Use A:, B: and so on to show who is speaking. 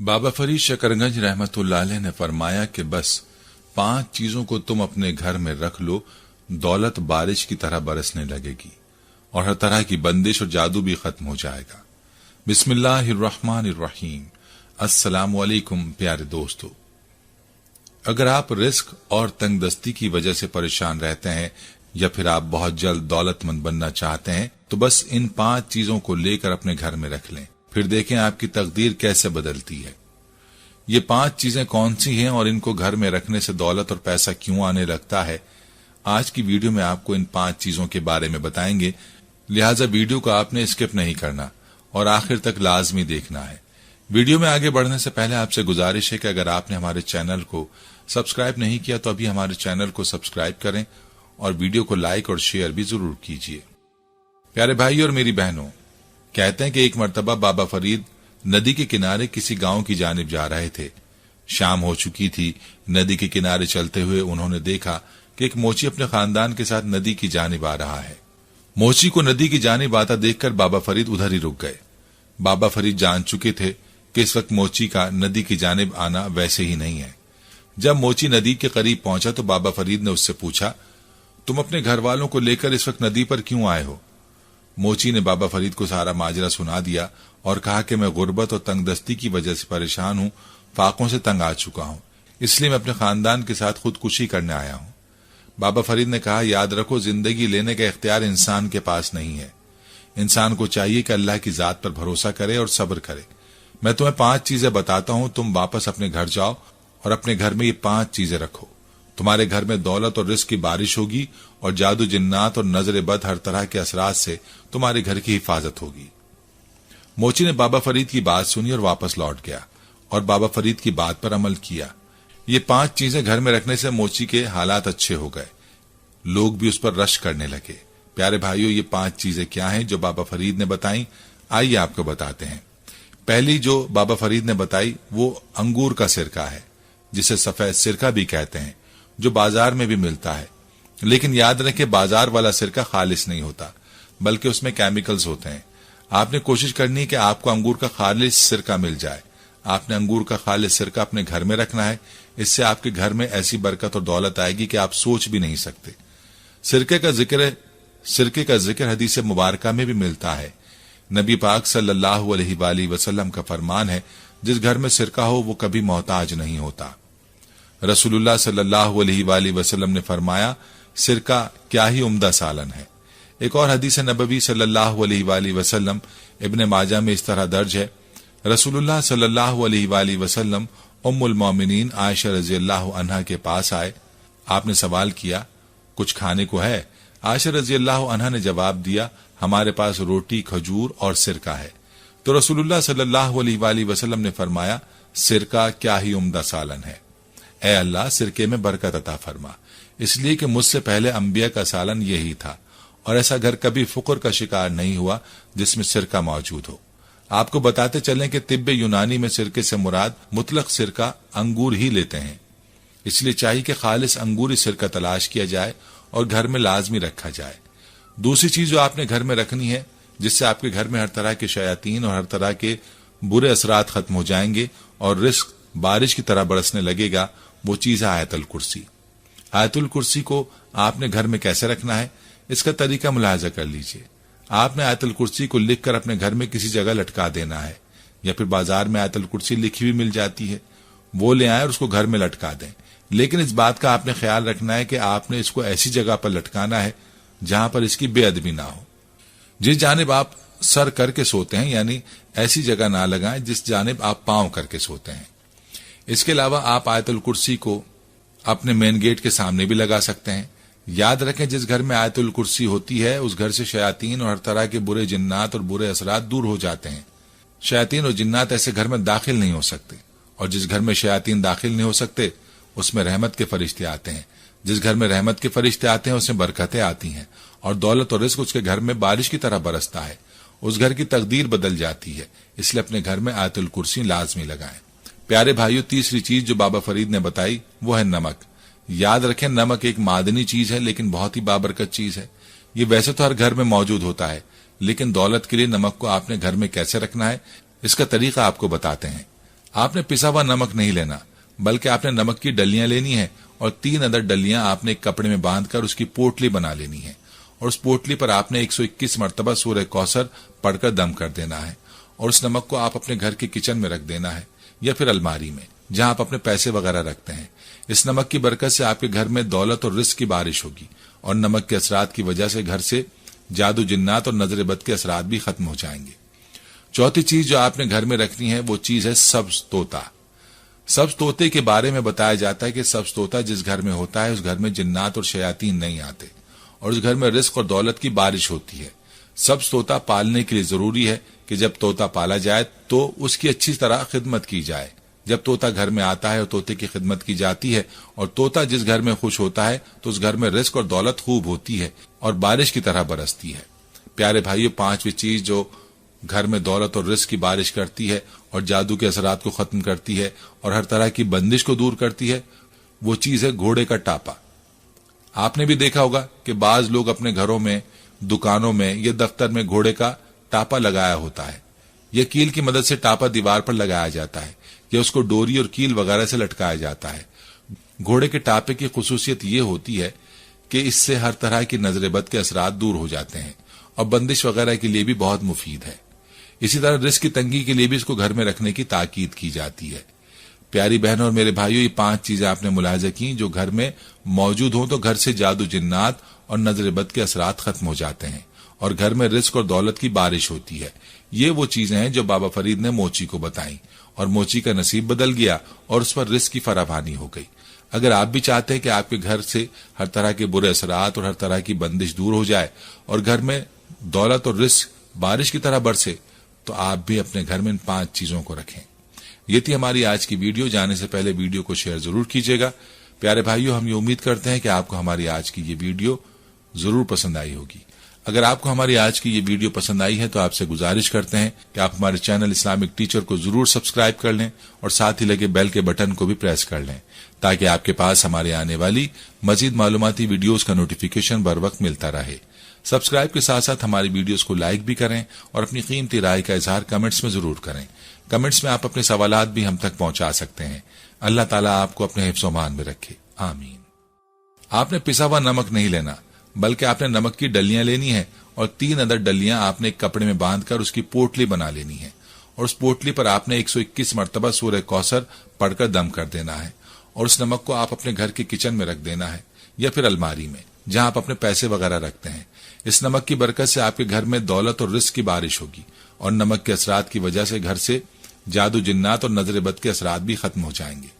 A: बाबा फरीद शकरगंज रहमतुल्लाह अलैह ने फरमाया कि बस 5 चीजों को तुम अपने घर में रख लो, दौलत बारिश की तरह बरसने लगेगी और हर तरह की बंदिश और जादू भी खत्म हो जाएगा। बिस्मिल्लाहिर्रहमानिर्रहीम। अस्सलाम वालेकुम प्यारे दोस्तों, अगर आप रिस्क और तंगदस्ती की वजह से परेशान रहते हैं या फिर आप बहुत जल्द दौलतमंद बनना चाहते हैं तो बस इन 5 चीजों को लेकर अपने घर में रख लें, फिर देखें आपकी तकदीर कैसे बदलती है। ये 5 चीजें कौन सी हैं और इनको घर में रखने से दौलत और पैसा क्यों आने लगता है, आज की वीडियो में आपको इन 5 चीजों के बारे में बताएंगे। लिहाजा वीडियो को आपने स्किप नहीं करना और आखिर तक लाजमी देखना है। वीडियो में आगे बढ़ने से पहले आपसे गुजारिश है कि अगर आपने हमारे चैनल को सब्सक्राइब नहीं किया तो अभी हमारे चैनल को सब्सक्राइब करें और वीडियो को लाइक और शेयर भी जरूर कीजिए। प्यारे भाई और मेरी बहनों, कहते हैं कि एक मर्तबा बाबा फरीद नदी के किनारे किसी गांव की जानिब जा रहे थे। शाम हो चुकी थी। नदी के किनारे चलते हुए उन्होंने देखा कि एक मोची अपने खानदान के साथ नदी की जानिब आ रहा है। मोची को नदी की जानिब आता देखकर बाबा फरीद उधर ही रुक गए। बाबा फरीद जान चुके थे कि इस वक्त मोची का नदी की जानिब आना वैसे ही नहीं है। जब मोची नदी के करीब पहुंचा तो बाबा फरीद ने उससे पूछा, तुम अपने घर वालों को लेकर इस वक्त नदी पर क्यों आए हो? मोची ने बाबा फरीद को सारा माजरा सुना दिया और कहा कि मैं गुर्बत और तंगदस्ती की वजह से परेशान हूं, फाकों से तंग आ चुका हूं, इसलिए मैं अपने खानदान के साथ खुदकुशी करने आया हूं। बाबा फरीद ने कहा, याद रखो, जिंदगी लेने का इख्तियार इंसान के पास नहीं है। इंसान को चाहिए कि अल्लाह की जात पर भरोसा करे और सब्र करे। मैं तुम्हें 5 चीजें बताता हूं, तुम वापस अपने घर जाओ और अपने घर में ये 5 चीजें रखो। तुम्हारे घर में दौलत और रिस्क की बारिश होगी और जादू, जिन्नात और नजर बद हर तरह के असरात से तुम्हारे घर की हिफाजत होगी। मोची ने बाबा फरीद की बात सुनी और वापस लौट गया और बाबा फरीद की बात पर अमल किया। ये 5 चीजें घर में रखने से मोची के हालात अच्छे हो गए। लोग भी उस पर रश करने लगे। प्यारे भाइयों, ये 5 चीजें क्या हैं जो बाबा फरीद ने बताई? आइए आपको बताते हैं। पहली जो बाबा फरीद ने बताई वो अंगूर का सिरका है, जिसे सफेद सिरका भी कहते हैं, जो बाजार में भी मिलता है। लेकिन याद रखें, बाजार वाला सिरका खालिस नहीं होता, बल्कि उसमें केमिकल्स होते हैं। आपने कोशिश करनी है कि आपको अंगूर का खालिस सिरका मिल जाए। आपने अंगूर का खालिस सिरका अपने घर में रखना है। इससे आपके घर में ऐसी बरकत और दौलत आएगी कि आप सोच भी नहीं सकते। सिरके का जिक्र हदीस मुबारका में भी मिलता है। नबी पाक सल्लल्लाहु अलैहि वसल्लम का फरमान है, जिस घर में सिरका हो वो कभी मोहताज नहीं होता। रसूलुल्लाह सल्लल्लाहु अलैहि वसल्लम ने फरमाया, सिरका क्या ही उम्दा सालन है। एक और हदीस नबवी सल्लल्लाहु अलैहि वसल्लम इब्ने माजा में इस तरह दर्ज है, रसूलुल्लाह सल्लल्लाहु अलैहि वसल्लम उम्मुल मोमिनीन आयशा रज़ियल्लाहु अन्हा के पास आए। आपने सवाल किया, कुछ खाने को है? आयशा रज़ियल्लाहु अन्हा ने जवाब दिया, हमारे पास रोटी, खजूर और सिरका है। तो रसूलुल्लाह सल्लल्लाहु अलैहि वसल्लम ने फरमाया, सिरका क्या ही उम्दा सालन है। ऐ अल्लाह, सिरके में बरकत अता फरमा, इसलिए कि मुझसे पहले अंबिया का सालन यही था और ऐसा घर कभी फुकर का शिकार नहीं हुआ जिसमें सिरका मौजूद हो। आपको बताते चलें कि तिब्बे यूनानी में सिरके से मुराद मुतलक सिरका अंगूर ही लेते हैं। इसलिए चाहिए कि खालिस अंगूरी सिरका तलाश किया जाए और घर में लाजमी रखा जाए। दूसरी चीज जो आपने घर में रखनी है, जिससे आपके घर में हर तरह के शयातीन और हर तरह के बुरे असरात खत्म हो जाएंगे और रिस्क बारिश की तरह बरसने लगेगा, वो चीज है आयतुल कुर्सी। आयतुल कुर्सी को आपने घर में कैसे रखना है, इसका तरीका मुलाहाजा कर लीजिए। आपने आयतुल कुर्सी को लिखकर अपने घर में किसी जगह लटका देना है, या फिर बाजार में आयतुल कुर्सी लिखी हुई मिल जाती है, वो ले आए और उसको घर में लटका दें। लेकिन इस बात का आपने ख्याल रखना है कि आपने इसको ऐसी जगह पर लटकाना है जहां पर इसकी बेअदबी ना हो। जिस जानिब आप सर करके सोते हैं, यानी ऐसी जगह ना लगाएं जिस जानिब आप पांव करके सोते हैं। इसके अलावा आप आयतुल कुर्सी को अपने मेन गेट के सामने भी लगा सकते हैं। याद रखें, जिस घर में आयतुल कुर्सी होती है उस घर से शयातीन और हर तरह के बुरे जिन्नात और बुरे असरात दूर हो जाते हैं। शयातीन और जिन्नात ऐसे घर में दाखिल नहीं हो सकते, और जिस घर में शयातीन दाखिल नहीं हो सकते उसमें रहमत के फरिश्ते आते हैं। जिस घर में रहमत के फरिश्ते आते हैं उसमें बरकतें आती हैं और दौलत और रिज़्क उसके घर में बारिश की तरह बरसता है। उस घर की तकदीर बदल जाती है। इसलिए अपने घर में आयतुल कुर्सी लाजमी लगाएं। प्यारे भाइयों, तीसरी चीज जो बाबा फरीद ने बताई वो है नमक। याद रखें, नमक एक मादनी चीज है लेकिन बहुत ही बाबरकत चीज है। ये वैसे तो हर घर में मौजूद होता है, लेकिन दौलत के लिए नमक को आपने घर में कैसे रखना है, इसका तरीका आपको बताते हैं। आपने पिसा हुआ नमक नहीं लेना, बल्कि आपने नमक की डलियां लेनी है और 3 अदद डलियां आपने एक कपड़े में बांधकर उसकी पोटली बना लेनी है और उस पोटली पर आपने 121 मरतबा सूरह कौसर पढ़कर दम कर देना है और उस नमक को आप अपने घर के किचन में रख देना है या फिर अलमारी में जहां आप अपने पैसे वगैरह रखते हैं। इस नमक की बरकत से आपके घर में दौलत और रिस्क की बारिश होगी और नमक के असरात की वजह से घर से जादू जिन्नात और नजर बद के असरात भी खत्म हो जाएंगे। चौथी चीज जो आपने घर में रखनी है वो चीज है सब्ज तोता। सब्ज तोते के बारे में बताया जाता है कि सब्ज तोता जिस घर में होता है उस घर में जिन्नात और शयातीन नहीं आते और उस घर में रिस्क और दौलत की बारिश होती है। सब्ज तोता पालने के लिए जरूरी है कि जब तोता पाला जाए तो उसकी अच्छी तरह खिदमत की जाए। जब तोता घर में आता है और तोते की खिदमत की जाती है और तोता जिस घर में खुश होता है तो उस घर में रिस्क और दौलत खूब होती है और बारिश की तरह बरसती है। प्यारे भाइयों, पांचवी चीज जो घर में दौलत और रिस्क की बारिश करती है और जादू के असरात को खत्म करती है और हर तरह की बंदिश को दूर करती है, वो चीज है घोड़े का टापा। आपने भी देखा होगा कि बाज लोग अपने घरों में, दुकानों में या दफ्तर में घोड़े का टापा लगाया होता है। यह कील की मदद से टापा दीवार पर लगाया जाता है या उसको डोरी और कील वगैरह से लटकाया जाता है। घोड़े के टापे की खुसूसियत यह होती है कि इससे हर तरह की नजर बद के असरात दूर हो जाते हैं और बंदिश वगैरह के लिए भी बहुत मुफीद है। इसी तरह रिस्क की तंगी के लिए भी इसको घर में रखने की ताकीद की जाती है। प्यारी बहनों और मेरे भाइयों, ये 5 चीजें आपने मुलाहिजा की जो घर में मौजूद हों तो घर से जादू जिन्नात और नजर बद के असरात खत्म हो जाते हैं और घर में रिस्क और दौलत की बारिश होती है। ये वो चीजें हैं जो बाबा फरीद ने मोची को बताई और मोची का नसीब बदल गया और उस पर रिस्क की फरावानी हो गई। अगर आप भी चाहते हैं कि आपके घर से हर तरह के बुरे असरात और हर तरह की बंदिश दूर हो जाए और घर में दौलत और रिस्क बारिश की तरह बरसे, तो आप भी अपने घर में इन 5 चीजों को रखें। ये थी हमारी आज की वीडियो। जाने से पहले वीडियो को शेयर जरूर कीजिएगा। प्यारे भाइयों, हम ये उम्मीद करते हैं कि आपको हमारी आज की ये वीडियो जरूर पसंद आई होगी। अगर आपको हमारी आज की ये वीडियो पसंद आई है तो आपसे गुजारिश करते हैं कि आप हमारे चैनल इस्लामिक टीचर को जरूर सब्सक्राइब कर लें और साथ ही लगे बेल के बटन को भी प्रेस कर लें ताकि आपके पास हमारे आने वाली मजीद मालूमाती वीडियोस का नोटिफिकेशन बर वक्त मिलता रहे। सब्सक्राइब के साथ साथ हमारी वीडियोस को लाइक भी करें और अपनी कीमती राय का इजहार कमेंट्स में जरूर करें। कमेंट्स में आप अपने सवालात भी हम तक पहुंचा सकते हैं। अल्लाह ताला आपको अपने हिफ्ज़-ओ-मान में रखे, आमीन। आपने पिसा हुआ नमक नहीं लेना, बल्कि आपने नमक की डलियां लेनी है और 3 अदद डलियां आपने एक कपड़े में बांधकर उसकी पोटली बना लेनी है और उस पोटली पर आपने 121 मरतबा सूरह कौसर पढ़कर दम कर देना है और उस नमक को आप अपने घर के किचन में रख देना है या फिर अलमारी में जहां आप अपने पैसे वगैरह रखते हैं। इस नमक की बरकत से आपके घर में दौलत और रिस्क की बारिश होगी और नमक के असरात की वजह से घर से जादू जिन्नात और नजर बद के असरात भी खत्म हो जाएंगे।